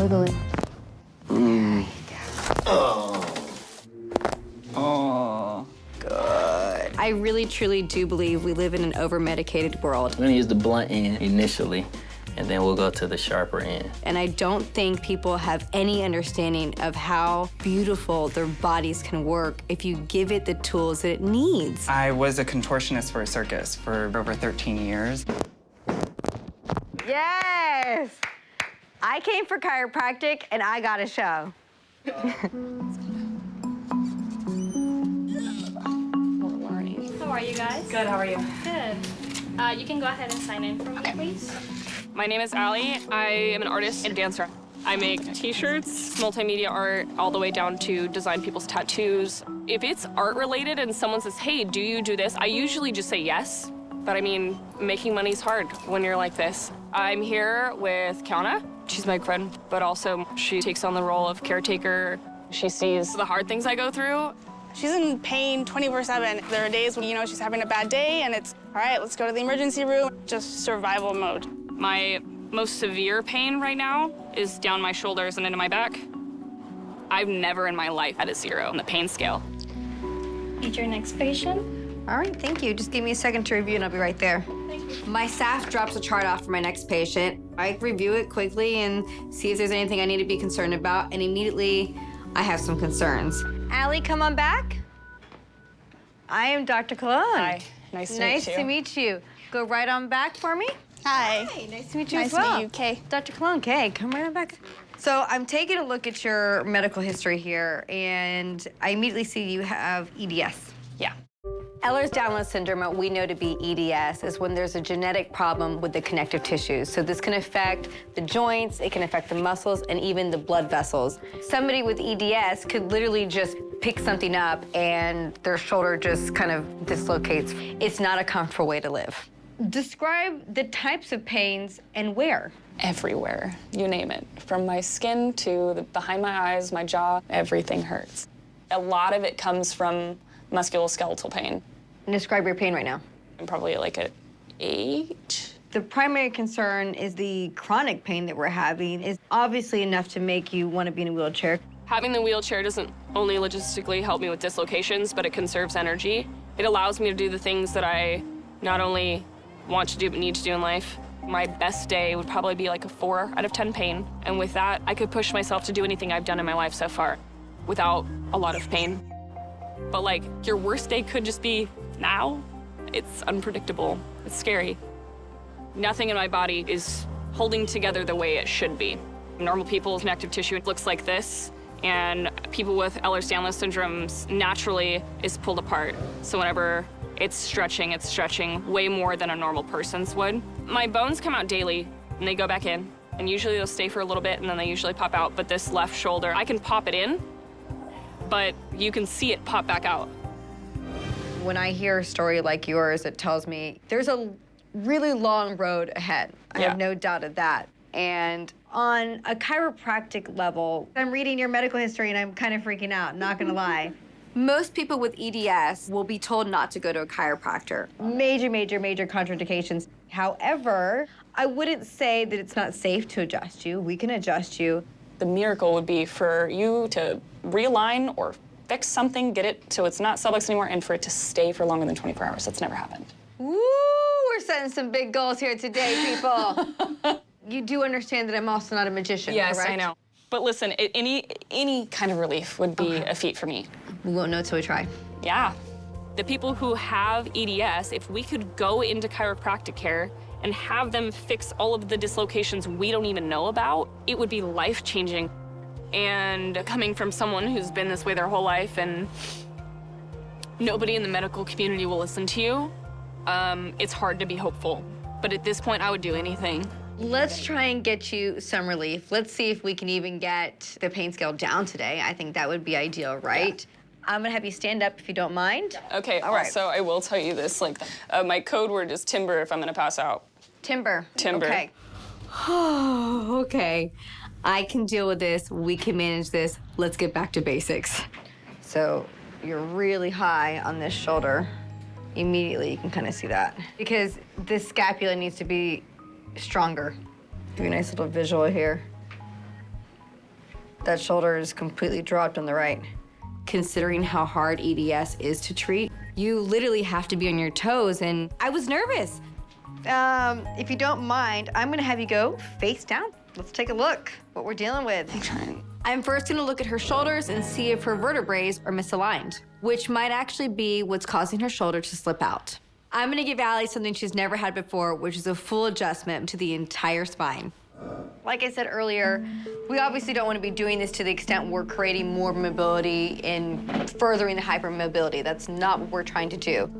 wiggle it. Oh, good. I really, truly do believe we live in an over-medicated world. We're gonna use the blunt end initially, and then we'll go to the sharper end. And I don't think people have any understanding of how beautiful their bodies can work if you give it the tools that it needs. I was a contortionist for a circus for over 13 years. Yes! I came for chiropractic, and I got a show. How are you guys? Good, how are you? Good. You can go ahead and sign in for me, please. My name is Allie. I am an artist and dancer. I make t-shirts, multimedia art, all the way down to design people's tattoos. If it's art related and someone says, hey, do you do this? I usually just say yes. But I mean, making money's hard when you're like this. I'm here with Kiana. She's my friend, but also she takes on the role of caretaker. She sees the hard things I go through. She's in pain 24/7. There are days when, she's having a bad day and it's, all right, let's go to the emergency room, just survival mode. My most severe pain right now is down my shoulders and into my back. I've never in my life had a 0 on the pain scale. Need your next patient? All right, thank you. Just give me a second to review, and I'll be right there. Thank you. My staff drops a chart off for my next patient. I review it quickly and see if there's anything I need to be concerned about, and immediately I have some concerns. Allie, come on back. I am Dr. Colón. Hi, nice to meet you. Nice to meet you. Go right on back for me. Hi. Hi, nice to meet you Nice as well. to meet you, Kay. Dr. Colón, Kay, come right on back. So I'm taking a look at your medical history here, and I immediately see you have EDS. Yeah. Ehlers-Danlos syndrome, what we know to be EDS, is when there's a genetic problem with the connective tissues. So this can affect the joints, it can affect the muscles, and even the blood vessels. Somebody with EDS could literally just pick something up and their shoulder just kind of dislocates. It's not a comfortable way to live. Describe the types of pains and where. Everywhere, you name it. From my skin to behind my eyes, my jaw, everything hurts. A lot of it comes from musculoskeletal pain. And describe your pain right now. I'm probably like at 8. The primary concern is the chronic pain that we're having is obviously enough to make you want to be in a wheelchair. Having the wheelchair doesn't only logistically help me with dislocations, but it conserves energy. It allows me to do the things that I not only want to do, but need to do in life. My best day would probably be like a 4 out of 10 pain. And with that, I could push myself to do anything I've done in my life so far without a lot of pain. But like, your worst day could just be now. It's unpredictable. It's scary. Nothing in my body is holding together the way it should be. Normal people's connective tissue looks like this, and people with Ehlers-Danlos syndromes naturally is pulled apart. So whenever it's stretching way more than a normal person's would. My bones come out daily, and they go back in, and usually they'll stay for a little bit, and then they usually pop out. But this left shoulder, I can pop it in, but you can see it pop back out. When I hear a story like yours, it tells me there's a really long road ahead. I have no doubt of that. And on a chiropractic level, I'm reading your medical history and I'm kind of freaking out, not gonna lie. Most people with EDS will be told not to go to a chiropractor. Major, major, major contraindications. However, I wouldn't say that it's not safe to adjust you. We can adjust you. The miracle would be for you to realign or fix something, get it so it's not subluxed anymore, and for it to stay for longer than 24 hours. That's never happened. Woo! We're setting some big goals here today, people. You do understand that I'm also not a magician, yes, correct? I know. But listen, any kind of relief would be a feat for me. We won't know till we try. Yeah. The people who have EDS, if we could go into chiropractic care and have them fix all of the dislocations we don't even know about, it would be life-changing. And coming from someone who's been this way their whole life and nobody in the medical community will listen to you, it's hard to be hopeful. But at this point, I would do anything. Let's try and get you some relief. Let's see if we can even get the pain scale down today. I think that would be ideal, right? Yeah. I'm gonna have you stand up if you don't mind. Okay, all right. Also, I will tell you this, like, my code word is timber if I'm gonna pass out. Timber. Timber. Okay. Oh, okay. I can deal with this. We can manage this. Let's get back to basics. So you're really high on this shoulder. Immediately, you can kind of see that. Because this scapula needs to be stronger. Give you a nice little visual here. That shoulder is completely dropped on the right. Considering how hard EDS is to treat, you literally have to be on your toes, and I was nervous. If you don't mind, I'm gonna have you go face down. Let's take a look what we're dealing with. I'm first gonna look at her shoulders and see if her vertebrae are misaligned, which might actually be what's causing her shoulder to slip out. I'm gonna give Allie something she's never had before, which is a full adjustment to the entire spine. Like I said earlier, we obviously don't want to be doing this to the extent we're creating more mobility and furthering the hypermobility. That's not what we're trying to do.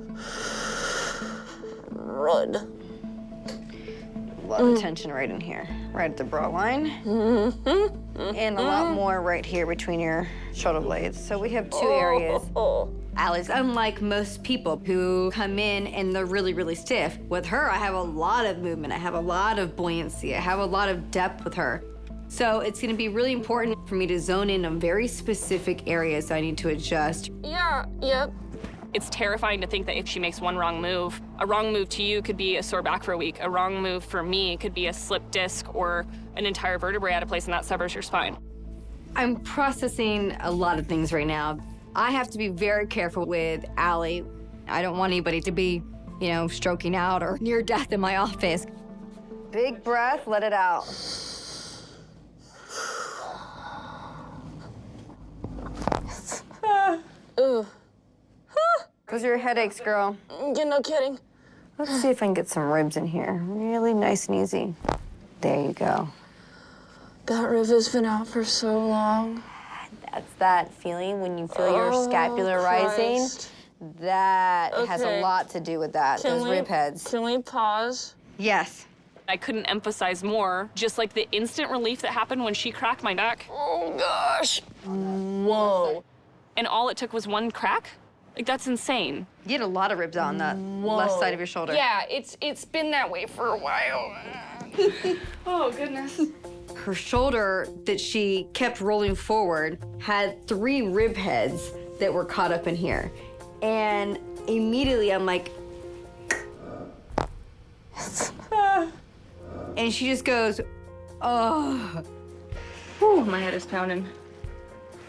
Run. A lot of tension right in here, right at the bra line. And a lot more right here between your shoulder blades. So we have two areas. Allie's unlike most people who come in and they're really, really stiff. With her, I have a lot of movement. I have a lot of buoyancy. I have a lot of depth with her. So it's gonna be really important for me to zone in on very specific areas I need to adjust. Yeah, yep. It's terrifying to think that if she makes one wrong move, a wrong move to you could be a sore back for a week. A wrong move for me could be a slipped disc or an entire vertebrae out of place, and that severs your spine. I'm processing a lot of things right now. I have to be very careful with Allie. I don't want anybody to be, stroking out or near death in my office. Big breath, let it out. Those are your headaches, girl. You're no kidding. Let's see if I can get some ribs in here. Really nice and easy. There you go. That rib has been out for so long. That's that feeling when you feel your scapula rising. Christ. That has a Okay. lot to do with that, those rib heads. Can we pause? Yes. I couldn't emphasize more, just like the instant relief that happened when she cracked my neck. Oh, gosh. Whoa. And all it took was one crack? Like, that's insane. You had a lot of ribs on that left side of your shoulder. Yeah, it's been that way for a while. Oh, goodness. Her shoulder that she kept rolling forward had 3 rib heads that were caught up in here. And immediately I'm like, and she just goes, oh. Ooh, my head is pounding.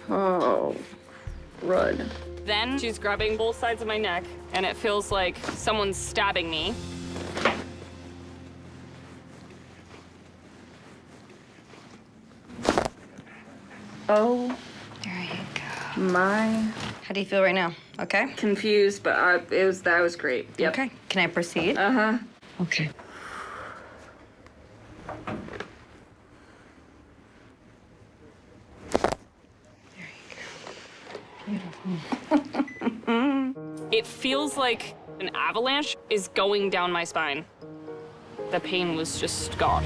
Oh, run. Then she's grabbing both sides of my neck, and it feels like someone's stabbing me. Oh, There you go. my. How do you feel right now? Okay? Confused, but that was great. Yep. Okay. Can I proceed? Uh-huh. Okay. It feels like an avalanche is going down my spine. The pain was just gone.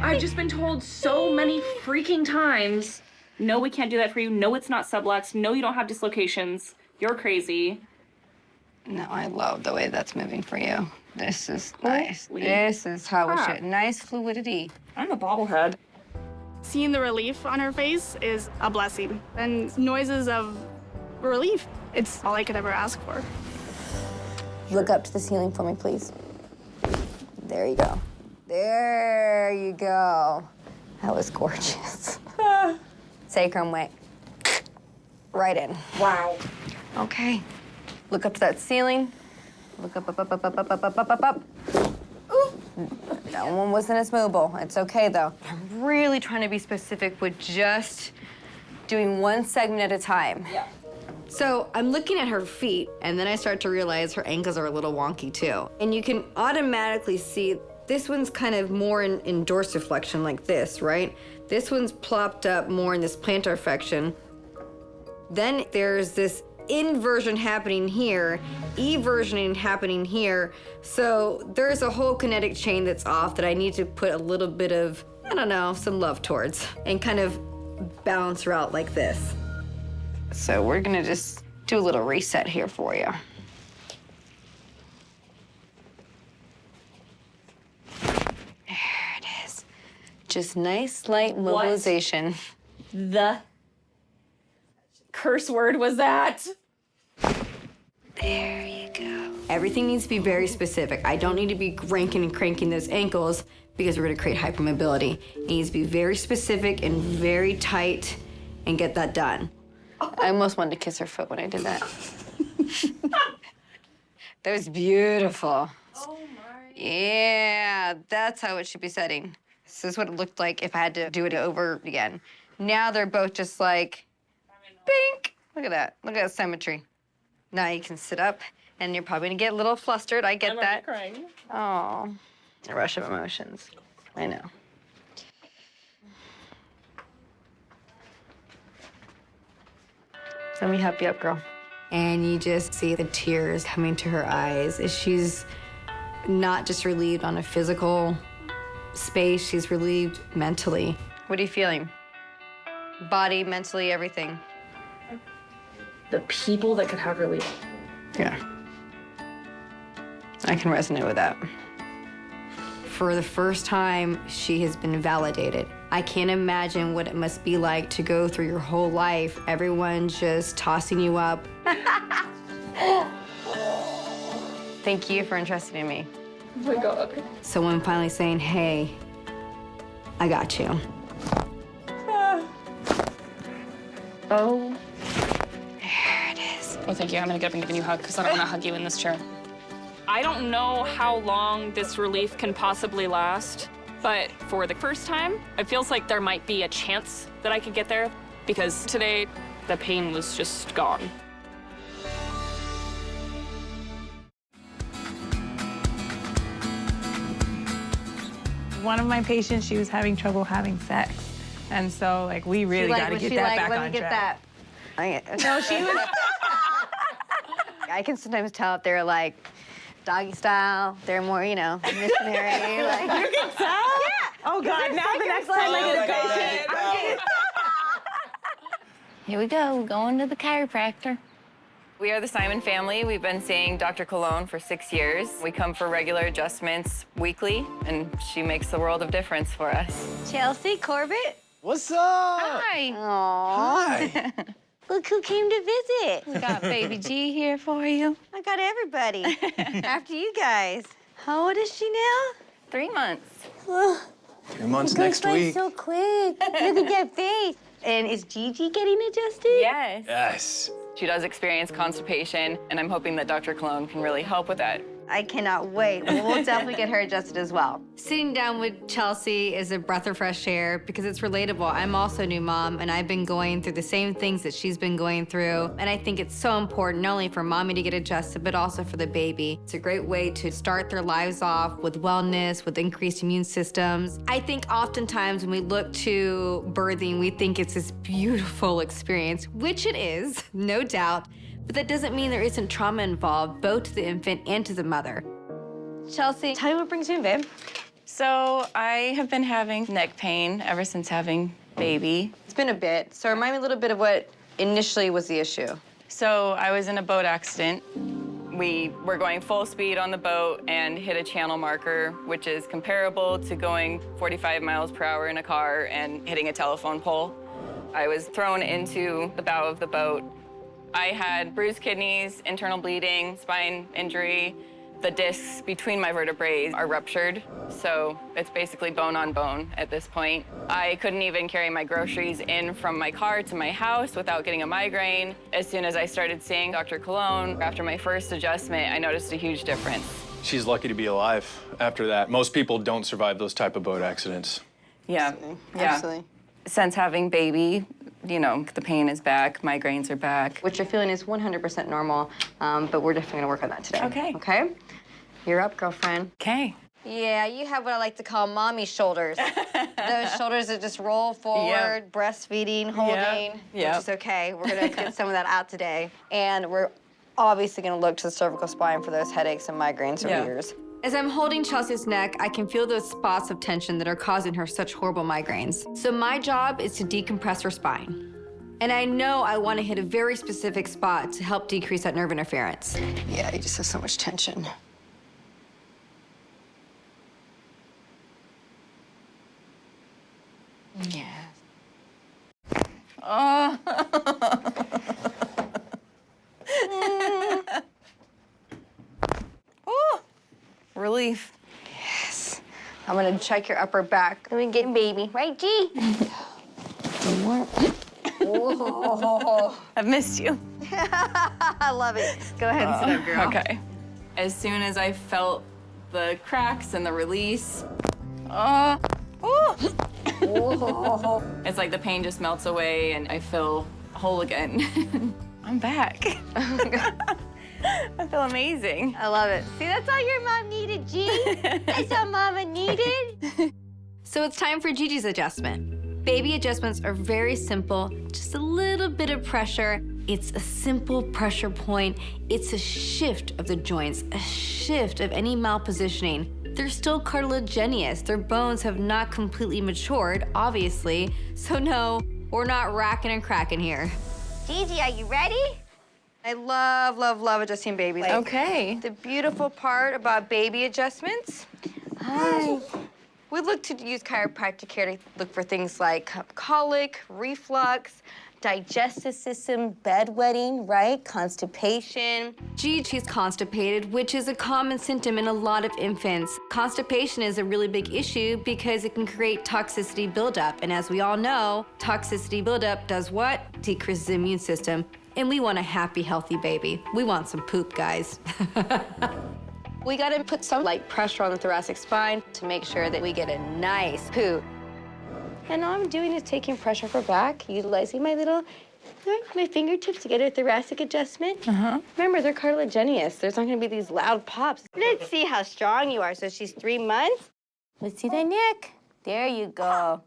I've just been told so many freaking times, no, we can't do that for you. No, it's not sublux. No, you don't have dislocations. You're crazy. No, I love the way that's moving for you. This is nice. Holy This is how we crap. should. Nice fluidity. I'm a bobblehead. Seeing the relief on her face is a blessing. And noises of relief, it's all I could ever ask for. Look up to the ceiling for me, please. There you go. There you go. That was gorgeous. Sacrum weight. Right in. Wow. Okay. Look up to that ceiling. Look up, up, up, up, up, up, up, up, up, up, up. Ooh. That one wasn't as movable. It's okay, though. I'm really trying to be specific with just doing one segment at a time. Yeah. So I'm looking at her feet, and then I start to realize her ankles are a little wonky, too. And you can automatically see this one's kind of more in dorsiflexion like this, right? This one's plopped up more in this plantar flexion. Then there's this inversion happening here, eversioning happening here. So there's a whole kinetic chain that's off that I need to put a little bit of, I don't know, some love towards and kind of balance her out like this. So we're gonna just do a little reset here for you. There it is. Just nice, light mobilization. The curse word was that? There you go. Everything needs to be very specific. I don't need to be cranking and cranking those ankles because we're gonna create hypermobility. It needs to be very specific and very tight and get that done. I almost wanted to kiss her foot when I did that. That was beautiful. Oh my. Yeah, that's how it should be setting. This is what it looked like if I had to do it over again. Now they're both just like, bink. Look at that. Look at that symmetry. Now you can sit up, and you're probably gonna get a little flustered. I get that. I'm crying. Oh, a rush of emotions. I know. Let me help you up, girl. And you just see the tears coming to her eyes as she's not just relieved on a physical space, she's relieved mentally. What are you feeling? Body, mentally, everything. The people that could have relief. Yeah. I can resonate with that. For the first time, she has been validated. I can't imagine what it must be like to go through your whole life, everyone just tossing you up. Thank you for entrusting in me. Oh my God. Someone finally saying, hey, I got you. Oh. There it is. Oh, thank you. I'm gonna get up and give you a hug because I don't want to hug you in this chair. I don't know how long this relief can possibly last, but for the first time, it feels like there might be a chance that I could get there because today the pain was just gone. One of my patients, she was having trouble having sex. And so, like, we really got to get that back on track. No, she was... I can sometimes tell if they're, like, doggy style. They're more, you know, missionary. Like, You can tell? yeah. Oh, God, now the next time I get a patient, Here we go, we're going to the chiropractor. We are the Simon family. We've been seeing Dr. Colón for 6 years. We come for regular adjustments weekly, and she makes the world of difference for us. Chelsea, Corbett. What's up? Hi. Aww. Hi. Look who came to visit. We got baby G here for you. I got everybody. After you guys. How old is she now? 3 months. 3 months next week. So quick. Look at that face. And is Gigi getting adjusted? Yes. Yes. She does experience constipation, and I'm hoping that Dr. Colón can really help with that. I cannot wait. We'll definitely get her adjusted as well. Sitting down with Chelsea is a breath of fresh air because it's relatable. I'm also a new mom, and I've been going through the same things that she's been going through. And I think it's so important, not only for mommy to get adjusted, but also for the baby. It's a great way to start their lives off with wellness, with increased immune systems. I think oftentimes when we look to birthing, we think it's this beautiful experience, which it is, no doubt. But that doesn't mean there isn't trauma involved, both to the infant and to the mother. Chelsea, tell me what brings you in, babe. So I have been having neck pain ever since having baby. It's been a bit. So remind me a little bit of what initially was the issue. So I was in a boat accident. We were going full speed on the boat and hit a channel marker, which is comparable to going 45 miles per hour in a car and hitting a telephone pole. I was thrown into the bow of the boat. I had bruised kidneys, internal bleeding, spine injury. The discs between my vertebrae are ruptured, so it's basically bone on bone at this point. I couldn't even carry my groceries in from my car to my house without getting a migraine. As soon as I started seeing Dr. Colón, after my first adjustment, I noticed a huge difference. She's lucky to be alive after that. Most people don't survive those type of boat accidents. Yeah, Absolutely. Since having baby, you know, the pain is back, migraines are back. What you're feeling is 100% normal, but we're definitely gonna work on that today. Okay. Okay? You're up, girlfriend. Okay. Yeah, you have what I like to call mommy shoulders. Those shoulders that just roll forward, breastfeeding, holding, which is okay. We're gonna get some of that out today. And we're obviously gonna look to the cervical spine for those headaches and migraines or ears. As I'm holding Chelsea's neck, I can feel those spots of tension that are causing her such horrible migraines. So my job is to decompress her spine. And I know I want to hit a very specific spot to help decrease that nerve interference. Yeah, he just has so much tension. Yeah. Oh. I'm gonna check your upper back. Let me get baby. Right, G? More. Oh. I've missed you. I love it. Go ahead and sit up, girl. Okay. As soon as I felt the cracks and the release, it's like the pain just melts away and I feel whole again. I'm back. I feel amazing. I love it. See, that's all your mom needed, G. That's all Mama needed. So it's time for Gigi's adjustment. Baby adjustments are very simple, just a little bit of pressure. It's a simple pressure point. It's a shift of the joints, a shift of any malpositioning. They're still cartilaginous. Their bones have not completely matured, obviously. So no, we're not racking and cracking here. Gigi, are you ready? I love, love, love adjusting babies. Okay. The beautiful part about baby adjustments, we look to use chiropractic care to look for things like colic, reflux, digestive system, bedwetting, right? Constipation. Gigi's constipated, which is a common symptom in a lot of infants. Constipation is a really big issue because it can create toxicity buildup. And as we all know, toxicity buildup does what? Decreases the immune system. And we want a happy, healthy baby. We want some poop, guys. We gotta put some light pressure on the thoracic spine to make sure that we get a nice poop. And all I'm doing is taking pressure for back, utilizing my fingertips to get a thoracic adjustment. Remember, they're cartilaginous. There's not gonna be these loud pops. Let's see how strong you are. So she's 3 months. Let's see the neck. There you go.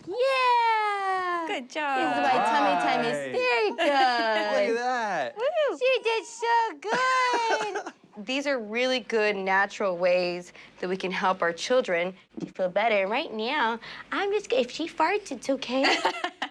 Yeah! Good job. This is why tummy time is very good. Look at that. Woo. She did so good. These are really good natural ways that we can help our children to feel better. And right now, if she farts, it's okay.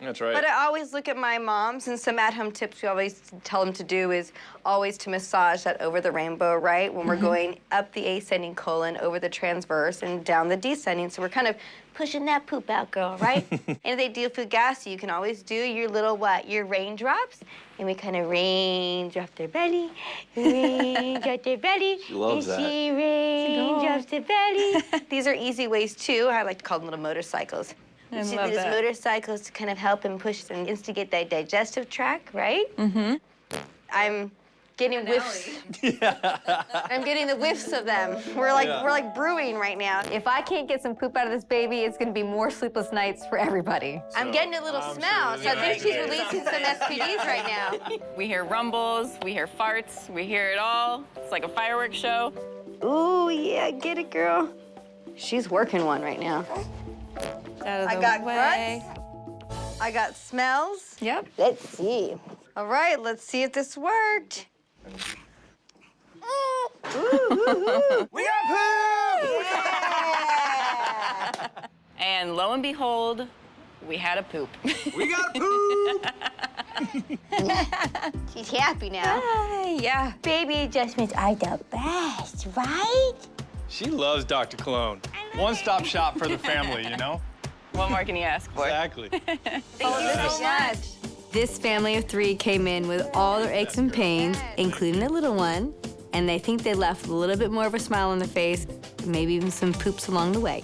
That's right. But I always look at my moms, and some at-home tips we always tell them to do is always to massage that over the rainbow, right? When we're going up the ascending colon, over the transverse, and down the descending. So we're kind of pushing that poop out, girl, right? And if they do feel gassy, you can always do your little your raindrops. And we kind of raindrop their belly, raindrop their belly. She loves that. And she raindrops their belly. These are easy ways, too. I like to call them little motorcycles. I You love these that. motorcycles to kind of help and push and instigate that digestive tract, right? I'm getting whiffs. I'm getting the whiffs of them. We're like brewing right now. If I can't get some poop out of this baby, it's gonna be more sleepless nights for everybody. I'm getting a little smell, so I think she's releasing some SPDs right now. We hear rumbles, we hear farts, we hear it all. It's like a fireworks show. Ooh, yeah, get it, girl. She's working one right now. I got grunts. I got smells. Yep. Let's see. All right, let's see if this worked. We got poop! Yeah! And lo and behold, we had a poop. We got poop! She's happy now. Yeah. Baby adjustments are the best, right? She loves Dr. Colón. One-stop shop for the family, you know? What more can you ask for? Exactly. Thank you so much. This family of 3 came in with all their aches and pains, including the little one, and they think they left a little bit more of a smile on their face, maybe even some poops along the way.